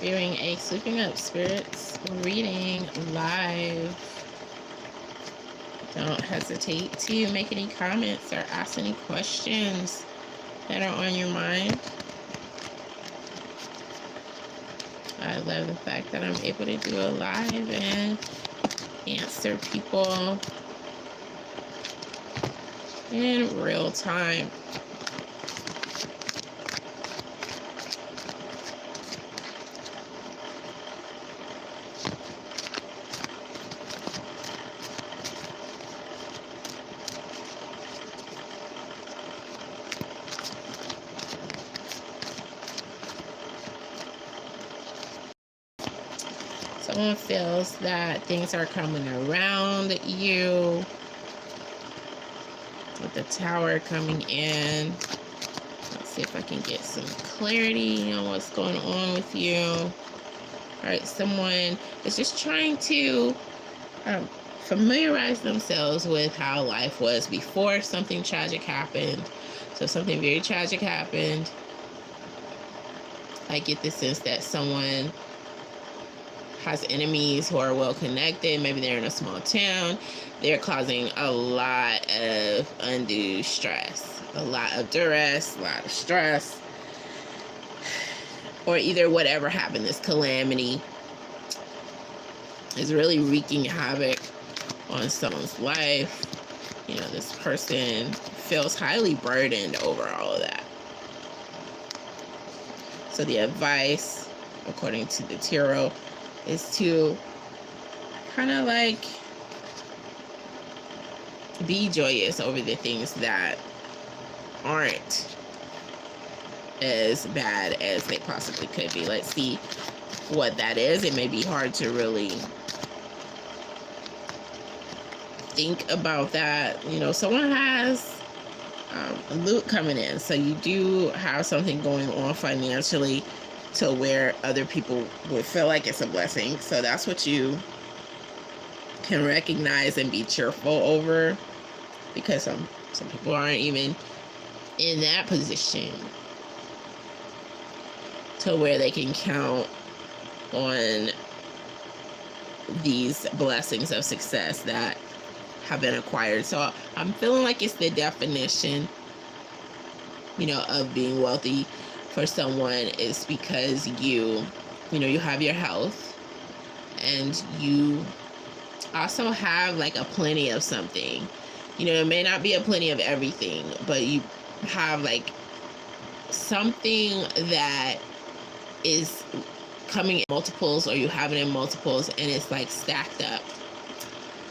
Viewing a Sweeping Up Spirits reading live. Don't hesitate to make any comments or ask any questions that are on your mind. I love the fact that I'm able to do a live and answer people in real time. Someone feels that things are coming around you with the Tower coming in. Let's see if I can get some clarity on what's going on with you. All right, someone is just trying to familiarize themselves with how life was before something tragic happened. So something very tragic happened. I get the sense that someone has enemies who are well connected. Maybe they're in a small town. They're causing a lot of undue stress, a lot of duress, a lot of stress, or either whatever happened, this calamity is really wreaking havoc on someone's life. You know, this person feels highly burdened over all of that. So the advice, according to the tarot, is to kind of like be joyous over the things that aren't as bad as they possibly could be. Let's see what that is. It may be hard to really think about that. You know, someone has loot coming in, so you do have something going on financially to where other people would feel like it's a blessing. So that's what you can recognize and be cheerful over, because some people aren't even in that position to where they can count on these blessings of success that have been acquired. So I'm feeling like it's the definition, you know, of being wealthy for someone is because you have your health, and you also have like a plenty of something. You know, it may not be a plenty of everything, but you have like something that is coming in multiples, or you have it in multiples, and it's like stacked up.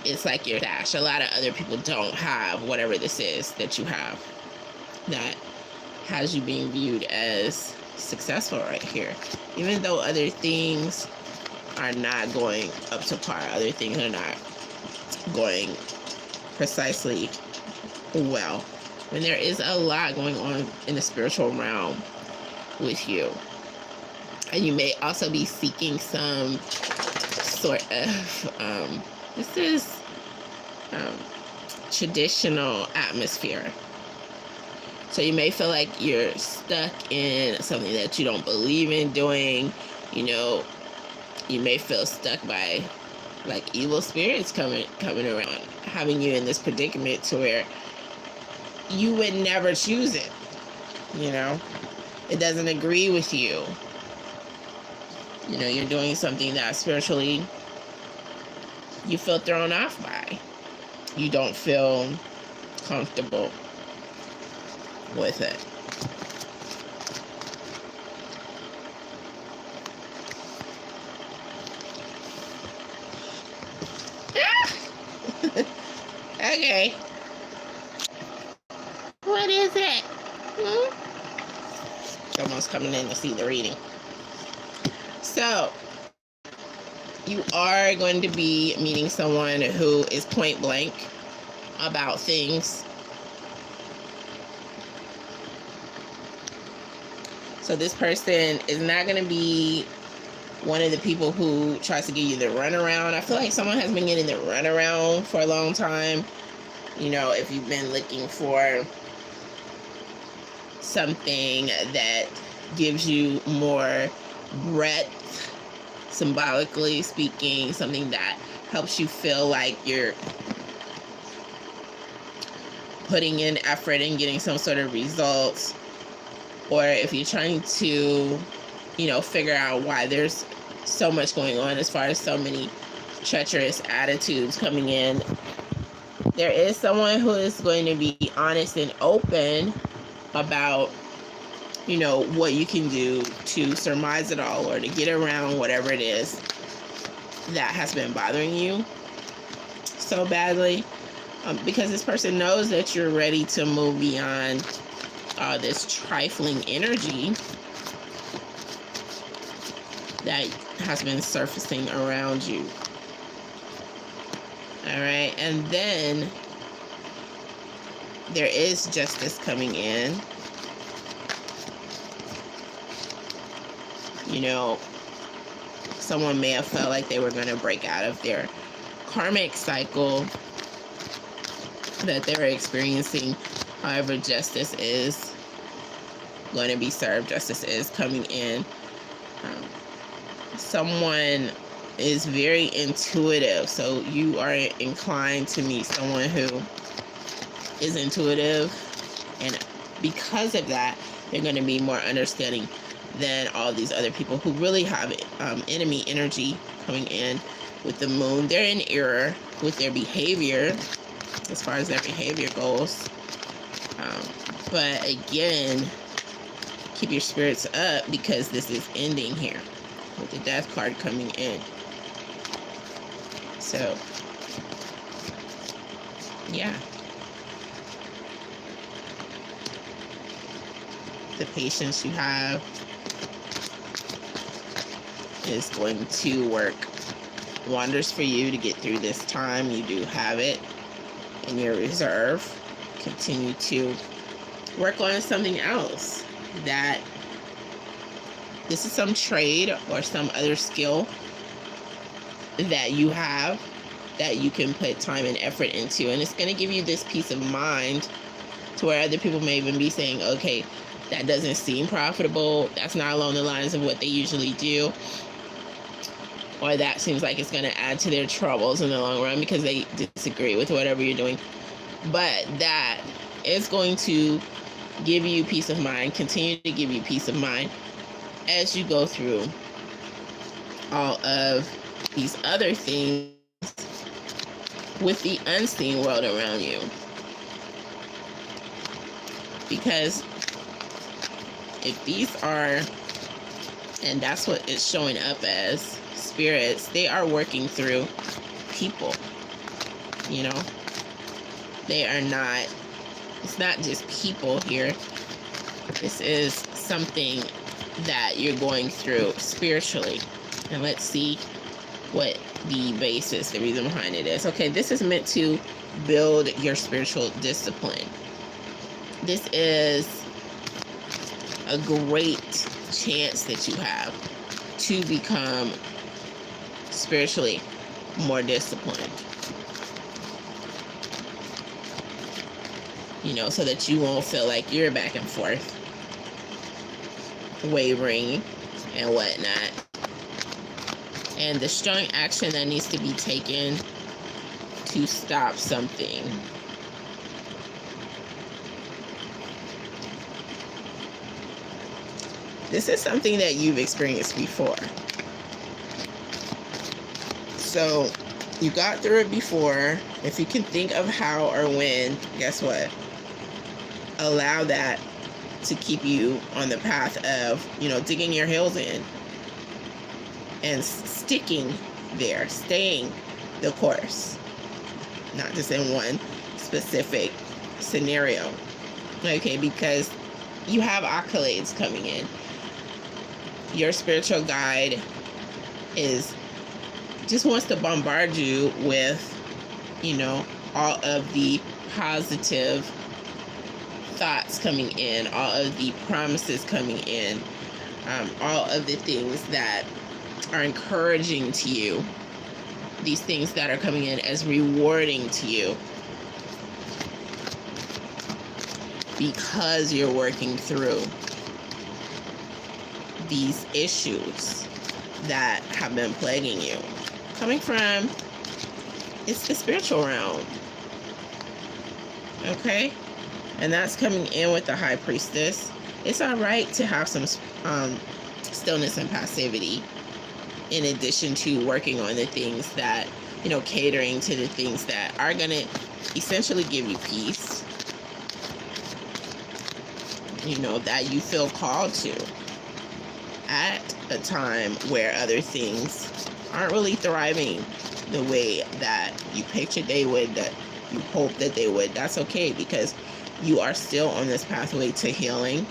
It's like your stash. A lot of other people don't have whatever this is that you have that has you being viewed as successful right here. Even though other things are not going up to par, other things are not going precisely well, when there is a lot going on in the spiritual realm with you. And you may also be seeking some sort of traditional atmosphere. So you may feel like you're stuck in something that you don't believe in doing. You know, you may feel stuck by like evil spirits coming around, having you in this predicament to where you would never choose it. You know, it doesn't agree with you. You know, you're doing something that spiritually you feel thrown off by. You don't feel comfortable with it. Okay. What is it? Someone's coming in to see the reading. So, you are going to be meeting someone who is point blank about things. So this person is not going to be one of the people who tries to give you the runaround. I feel like someone has been getting the runaround for a long time. You know, if you've been looking for something that gives you more breadth, symbolically speaking, something that helps you feel like you're putting in effort and getting some sort of results, or if you're trying to, figure out why there's so much going on as far as so many treacherous attitudes coming in, there is someone who is going to be honest and open about, what you can do to surmise it all or to get around whatever it is that has been bothering you so badly. Because this person knows that you're ready to move beyond this trifling energy that has been surfacing around you. All right, and then there is justice coming in. Someone may have felt like they were going to break out of their karmic cycle that they were experiencing. However, justice is going to be served. Justice is coming in. Someone is very intuitive, so you are inclined to meet someone who is intuitive, and because of that, they're going to be more understanding than all these other people who really have enemy energy coming in with the moon. They're in error with their behavior as far as their behavior goes, but again, keep your spirits up because this is ending here with the Death card coming in. So yeah, the patience you have is going to work wonders for you to get through this time. You do have it in your reserve. Continue to work on something else. That this is some trade or some other skill that you have that you can put time and effort into, and it's going to give you this peace of mind to where other people may even be saying, okay, that doesn't seem profitable, that's not along the lines of what they usually do, or that seems like it's going to add to their troubles in the long run because they disagree with whatever you're doing. But that is going to give you peace of mind, continue to give you peace of mind as you go through all of these other things with the unseen world around you. Because if these are, and that's what it's showing up as, spirits, they are working through people, they are not, it's not just people here. This is something that you're going through spiritually. And let's see what the basis, the reason behind it is. Okay, this is meant to build your spiritual discipline. This is a great chance that you have to become spiritually more disciplined. So that you won't feel like you're back and forth, wavering and whatnot. And the strong action that needs to be taken to stop something. This is something that you've experienced before. So you got through it before. If you can think of how or when, guess what? Allow that to keep you on the path of, digging your heels in and sticking there, staying the course, not just in one specific scenario. Okay, because you have accolades coming in. Your spiritual guide just wants to bombard you with, all of the positive thoughts coming in, all of the promises coming in, all of the things that are encouraging to you, these things that are coming in as rewarding to you because you're working through these issues that have been plaguing you. Coming from, it's the spiritual realm. Okay? And that's coming in with the High Priestess. It's all right to have some stillness and passivity, in addition to working on the things that, catering to the things that are going to essentially give you peace, that you feel called to at a time where other things aren't really thriving the way that you pictured they would, that you hope that they would. That's okay, because you are still on this pathway to healing,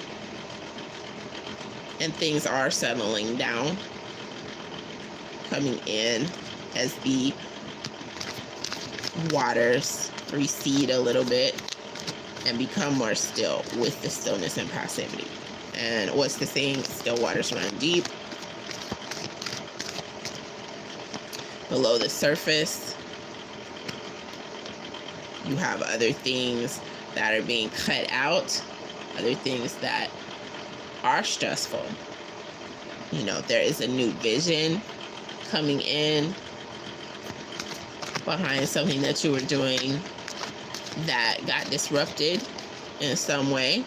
and things are settling down, coming in as the waters recede a little bit and become more still with the stillness and passivity. And what's the saying? Still waters run deep. Below the surface, you have other things that are being cut out, other things that are stressful. There is a new vision coming in behind something that you were doing that got disrupted in some way.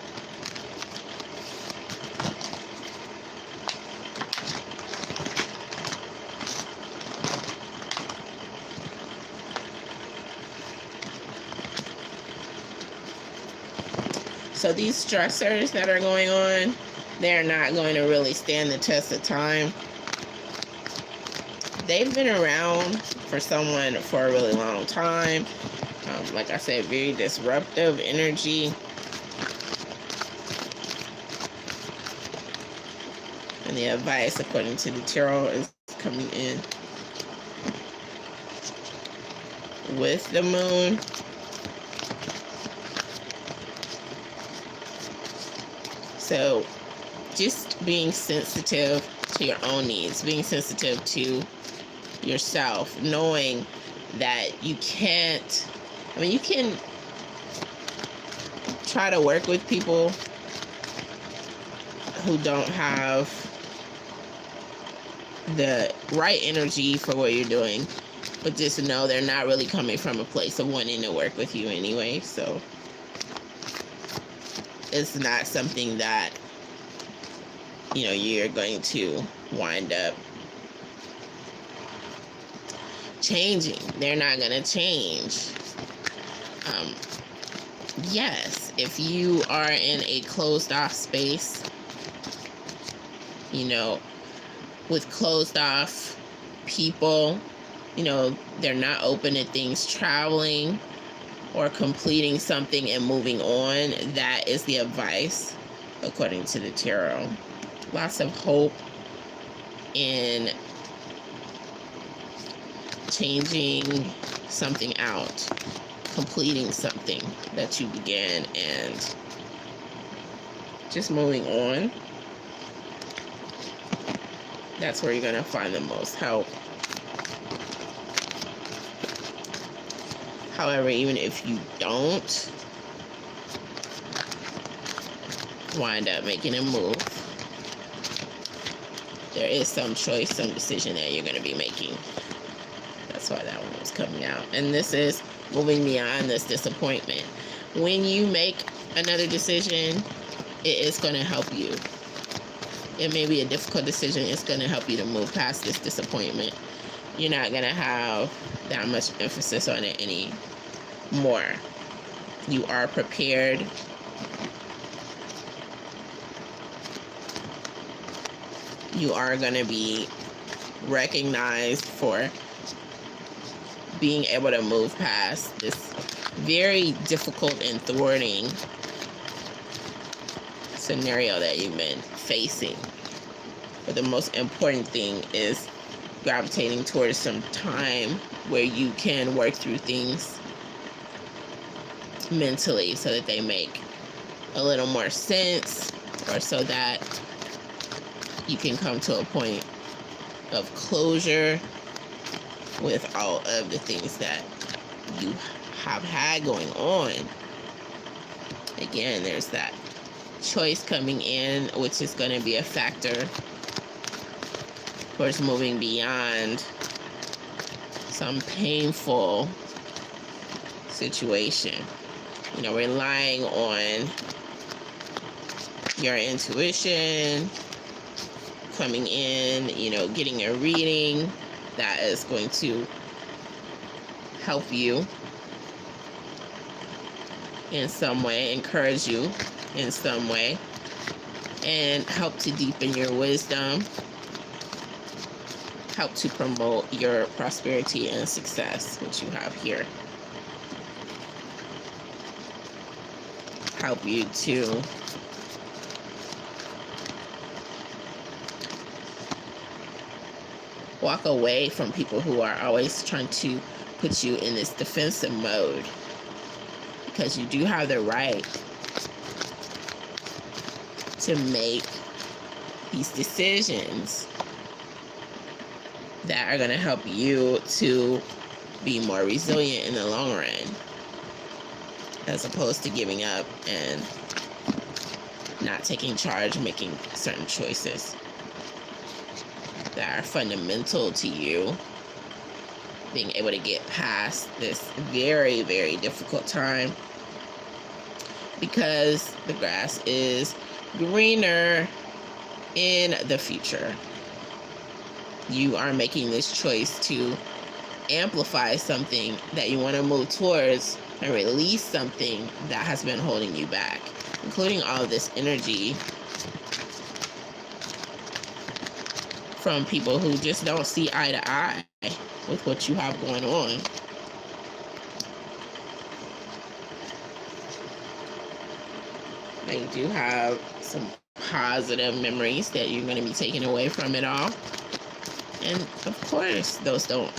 So these stressors that are going on, they're not going to really stand the test of time. They've been around for someone for a really long time. Like I said, very disruptive energy. And the advice, according to the tarot, is coming in with the moon. So just being sensitive to your own needs, being sensitive to yourself, knowing that you can't, you can try to work with people who don't have the right energy for what you're doing, but just know they're not really coming from a place of wanting to work with you anyway. So it's not something that, you're going to wind up changing. They're not going to change. Yes, if you are in a closed off space, with closed off people, they're not open to things traveling or completing something and moving on. That is the advice, according to the tarot. Lots of hope in changing something out, completing something that you began, and just moving on. That's where you're going to find the most help. However, even if you don't wind up making a move, there is some choice, some decision that you're going to be making. That's why that one was coming out. And this is moving beyond this disappointment. When you make another decision, it is going to help you. It may be a difficult decision. It's going to help you to move past this disappointment. You're not going to have that much emphasis on it anymore. You are prepared. You are going to be recognized for being able to move past this very difficult and thwarting scenario that you've been facing. But the most important thing is gravitating towards some time where you can work through things mentally so that they make a little more sense, or so that you can come to a point of closure with all of the things that you have had going on. Again, there's that choice coming in, which is going to be a factor towards moving beyond some painful situation. You know, relying on your intuition, coming in, you know, getting a reading that is going to help you in some way, encourage you in some way, and help to deepen your wisdom, help to promote your prosperity and success, which you have here. Help you to walk away from people who are always trying to put you in this defensive mode, because you do have the right to make these decisions that are going to help you to be more resilient in the long run, as opposed to giving up and not taking charge, making certain choices that are fundamental to you being able to get past this very, very difficult time, because the grass is greener in the future. You are making this choice to amplify something that you want to move towards and release something that has been holding you back, including all of this energy from people who just don't see eye to eye with what you have going on. And you do have some positive memories that you're going to be taking away from it all. And of course, those don't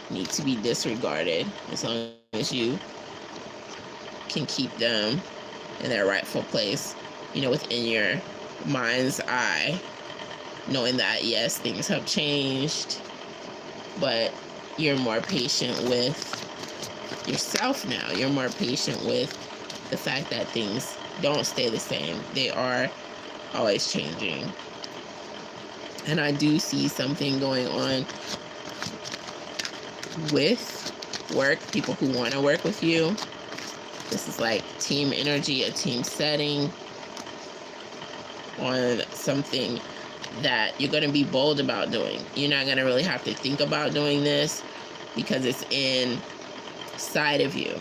need to be disregarded, as long as you can keep them in their rightful place, you know, within your mind's eye, knowing that, yes, things have changed, but you're more patient with yourself now. You're more patient with the fact that things don't stay the same. They are always changing. And I do see something going on with work, people who want to work with you. This is like team energy, a team setting on something that you're going to be bold about doing. You're not going to really have to think about doing this because it's inside of you.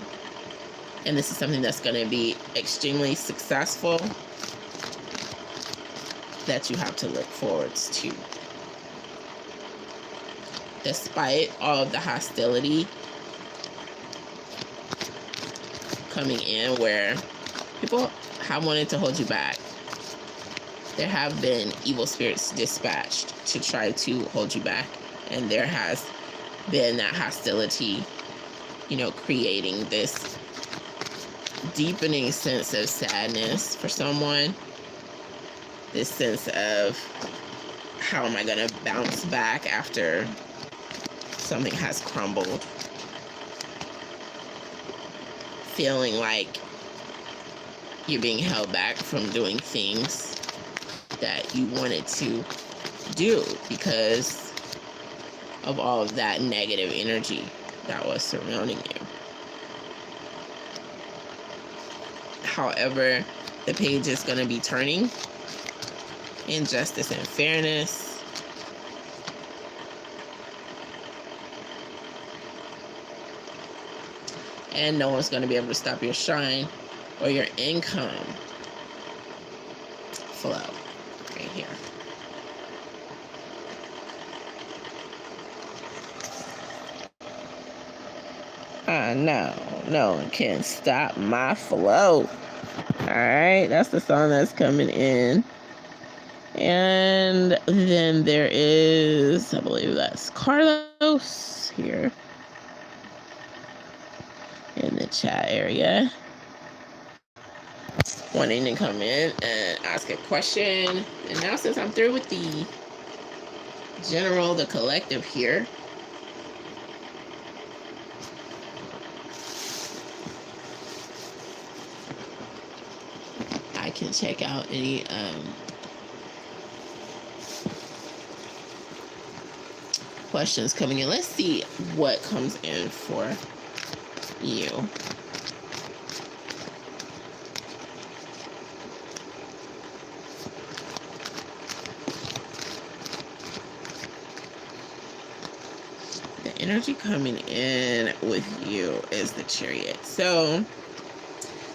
And this is something that's going to be extremely successful that you have to look forwards to. Despite all of the hostility coming in where people have wanted to hold you back, there have been evil spirits dispatched to try to hold you back. And there has been that hostility, you know, creating this deepening sense of sadness for someone. This sense of, how am I going to bounce back after something has crumbled? Feeling like you're being held back from doing things that you wanted to do because of all of that negative energy that was surrounding you. However, the page is going to be turning in justice and fairness. And no one's going to be able to stop your shine or your income flow right here. No one can stop my flow. All right, that's the song that's coming in. And then there is, I believe that's Carlos here in the chat area, wanting to come in and ask a question. And now, since I'm through with the general, the collective here, I can check out any questions coming in. Let's see what comes in for you. The energy coming in with you is the Chariot. So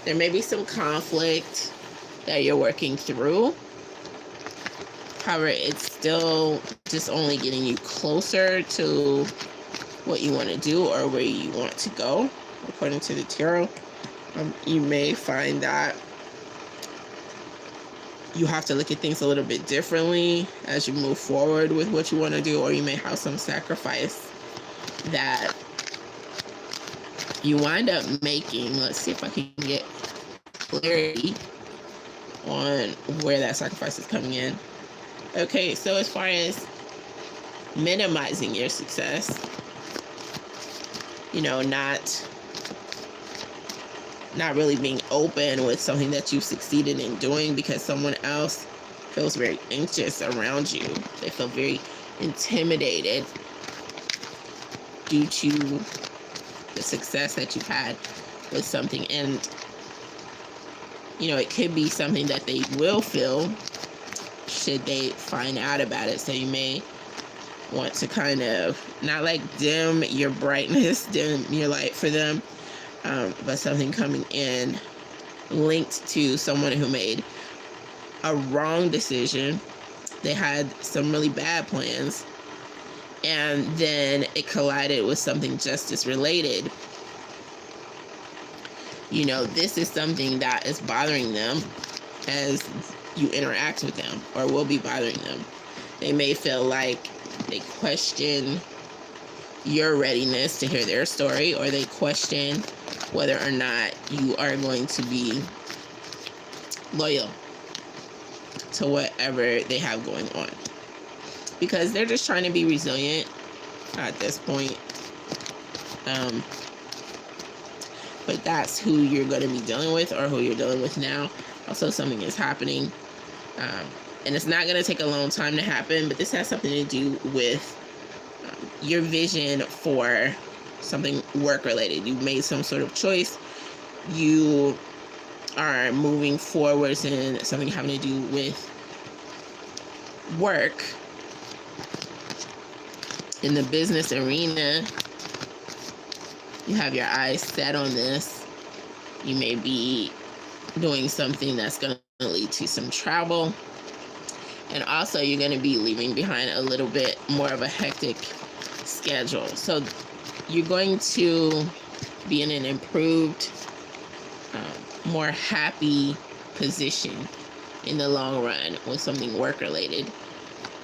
there may be some conflict that you're working through. However, it's still just only getting you closer to what you want to do or where you want to go, according to the tarot. You may find that you have to look at things a little bit differently as you move forward with what you want to do, or you may have some sacrifice that you wind up making. Let's see if I can get clarity on where that sacrifice is coming in. Okay, so as far as minimizing your success, you know, not really being open with something that you've succeeded in doing because someone else feels very anxious around you. They feel very intimidated due to the success that you've had with something. And, you know, it could be something that they will feel should they find out about it. So you may want to kind of not like dim your brightness, dim your light for them, but something coming in linked to someone who made a wrong decision. They had some really bad plans, and then it collided with something justice related. You know, this is something that is bothering them as you interact with them, or will be bothering them. They may feel like they question your readiness to hear their story, or they question whether or not you are going to be loyal to whatever they have going on, because they're just trying to be resilient at this point. But that's who you're going to be dealing with, or who you're dealing with now. Also, something is happening, and it's not going to take a long time to happen, but this has something to do with your vision for something work related. You made some sort of choice. You are moving forwards in something having to do with work in the business arena. You have your eyes set on this. You may be doing something that's going to lead to some travel. And also, you're going to be leaving behind a little bit more of a hectic schedule. So you're going to be in an improved, more happy position in the long run with something work related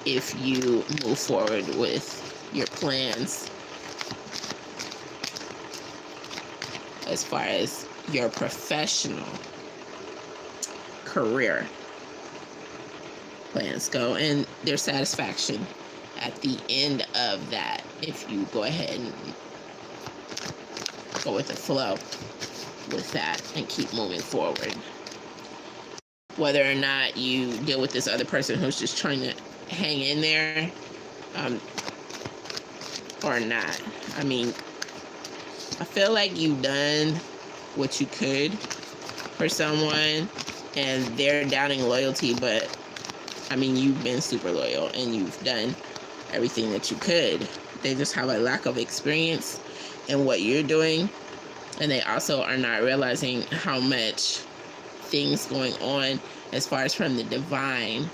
if you move forward with your plans as far as your professional career plans go, and there's satisfaction at the end of that if you go ahead and go with the flow with that and keep moving forward. Whether or not you deal with this other person who's just trying to hang in there, or not. I mean, I feel like you've done what you could for someone and they're doubting loyalty, but I mean, you've been super loyal and you've done everything that you could. They just have a lack of experience in what you're doing, and they also are not realizing how much things going on as far as from the divine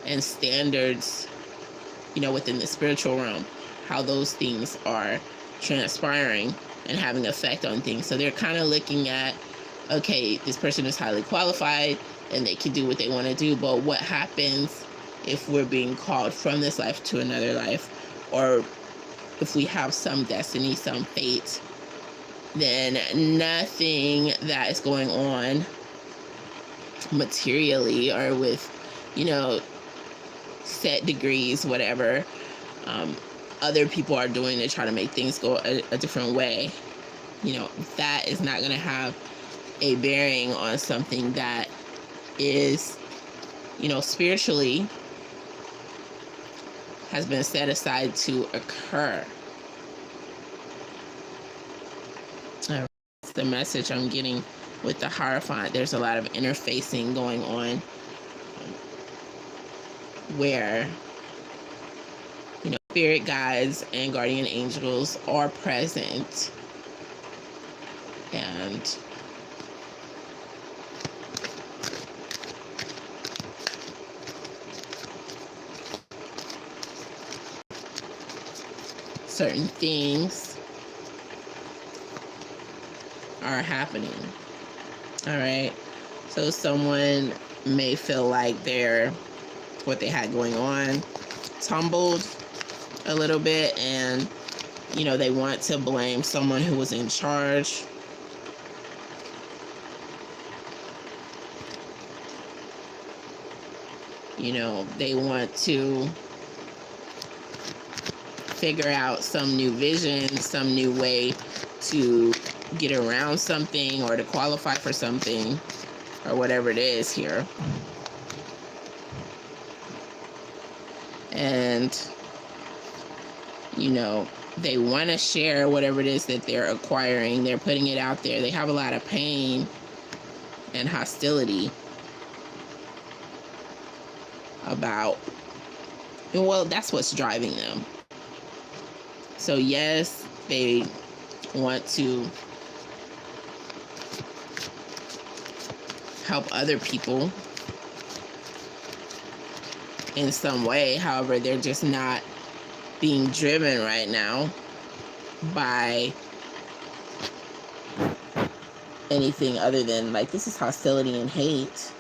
and standards, you know, within the spiritual realm, how those things are transpiring and having effect on things. So they're kind of looking at, okay, this person is highly qualified and they can do what they want to do, but what happens if we're being called from this life to another life, or if we have some destiny, some fate, then nothing that is going on materially or with, you know, set degrees, whatever, other people are doing to try to make things go a different way, you know, that is not going to have a bearing on something that is, you know, spiritually has been set aside to occur. That's the message I'm getting with the Hierophant. There's a lot of interfacing going on where, you know, spirit guides and guardian angels are present, and certain things are happening. All right. So someone may feel like what they had going on tumbled a little bit, and, you know, they want to blame someone who was in charge. You know, they want to figure out some new vision, some new way to get around something or to qualify for something or whatever it is here. And, you know, they want to share whatever it is that they're acquiring. They're putting it out there. They have a lot of pain and hostility about, well, that's what's driving them. So yes, they want to help other people in some way. However, they're just not being driven right now by anything other than, like, this is hostility and hate,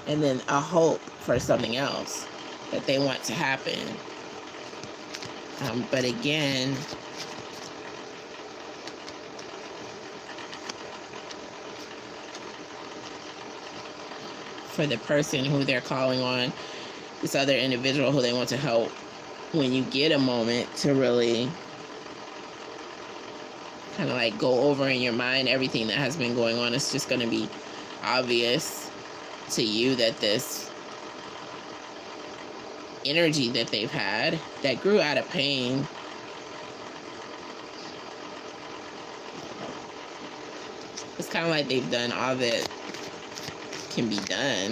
and then a hope for something else that they want to happen. But again, for the person who they're calling on, this other individual who they want to help, when you get a moment to really kind of like go over in your mind everything that has been going on, it's just going to be obvious to you that this energy that they've had that grew out of pain it's kind of like they've done all that can be done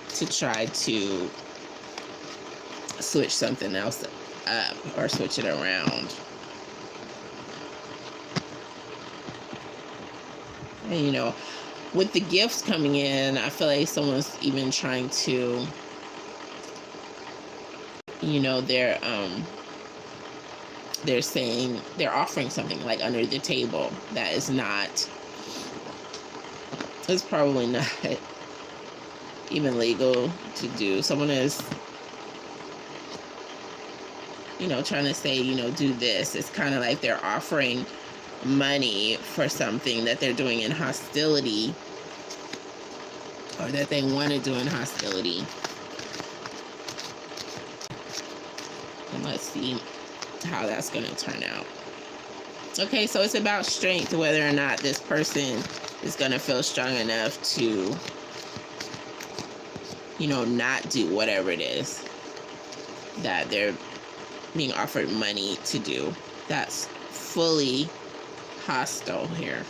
to try to switch something else up or switch it around. And, you know, with the gifts coming in, I feel like someone's even trying to, you know, they're saying they're offering something like under the table that is not, it's probably not even legal to do. Someone is, you know, trying to say, you know, do this. It's kind of like they're offering money for something that they're doing in hostility, or that they want to do in hostility. And let's see how that's going to turn out. Okay, so it's about strength, whether or not this person is going to feel strong enough to, you know, not do whatever it is that they're being offered money to do. That's fully hostile here.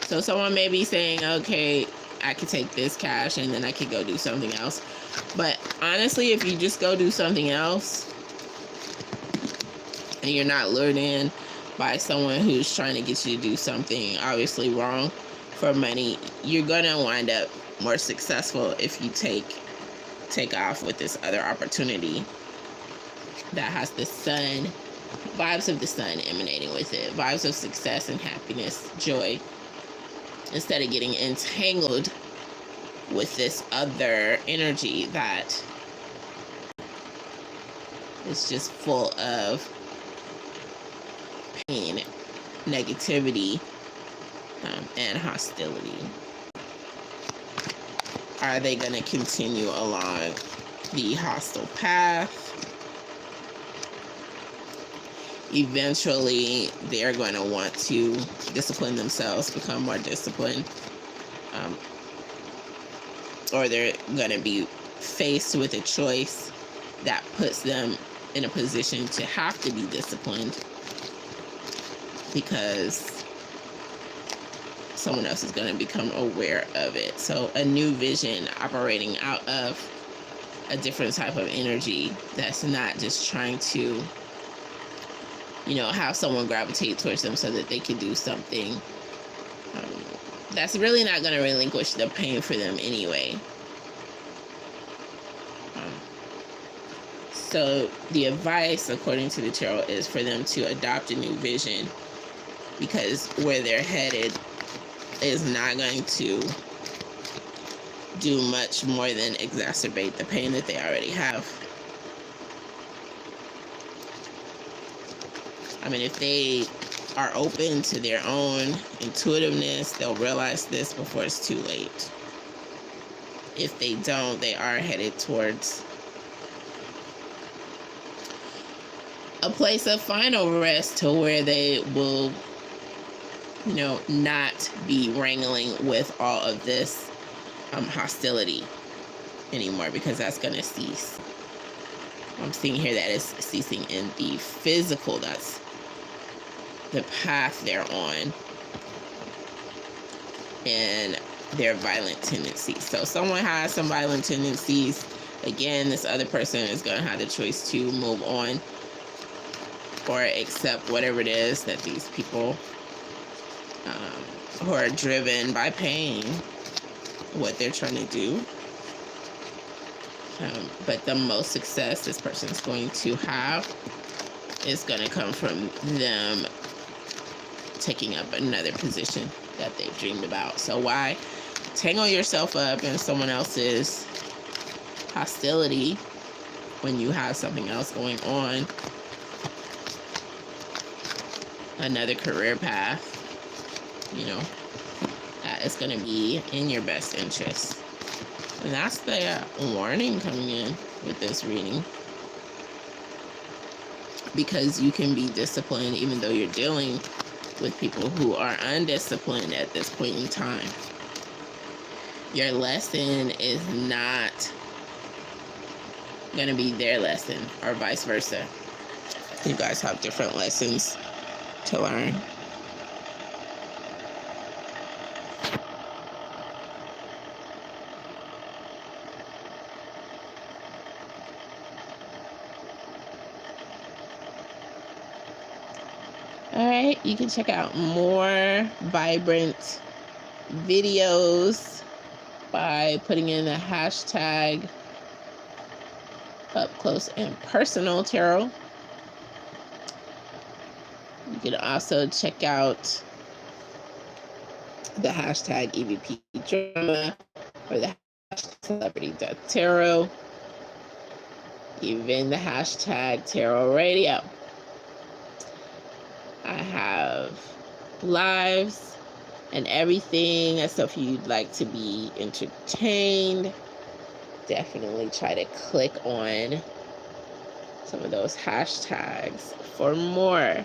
So someone may be saying, okay, I could take this cash and then I could go do something else. But honestly, if you just go do something else and you're not lured in by someone who's trying to get you to do something obviously wrong for money, you're gonna wind up more successful if you take off with this other opportunity that has the sun, vibes of the sun emanating with it, vibes of success and happiness, joy, instead of getting entangled with this other energy that is just full of pain, negativity, and hostility. Are they going to continue along the hostile path? Eventually, they're going to want to discipline themselves, become more disciplined, or they're going to be faced with a choice that puts them in a position to have to be disciplined because someone else is going to become aware of it. So a new vision operating out of a different type of energy that's not just trying to, have someone gravitate towards them so that they can do something that's really not going to relinquish the pain for them anyway. So the advice, according to the tarot, is for them to adopt a new vision, because where they're headed is not going to do much more than exacerbate the pain that they already have. I mean, if they are open to their own intuitiveness, they'll realize this before it's too late. If they don't, they are headed towards a place of final rest to where they will, not be wrangling with all of this hostility anymore, because that's going to cease. I'm seeing here that it's ceasing in the physical. That's the path they're on and their violent tendencies. So someone has some violent tendencies. Again, this other person is going to have the choice to move on or accept whatever it is that these people who are driven by pain, what they're trying to do. But the most success this person's going to have is going to come from them taking up another position that they've dreamed about. So why tangle yourself up in someone else's hostility when you have something else going on? Another career path, that is going to be in your best interest. And that's the warning coming in with this reading. Because you can be disciplined even though you're dealing with people who are undisciplined at this point in time. Your lesson is not going to be their lesson, or vice versa. You guys have different lessons to learn. All right, you can check out more vibrant videos by putting in the hashtag Up Close and Personal Tarot. You can also check out the hashtag EVP Drama or the hashtag Celebrity.Tarot, even the hashtag Tarot Radio. I have lives and everything. So if you'd like to be entertained, definitely try to click on some of those hashtags for more.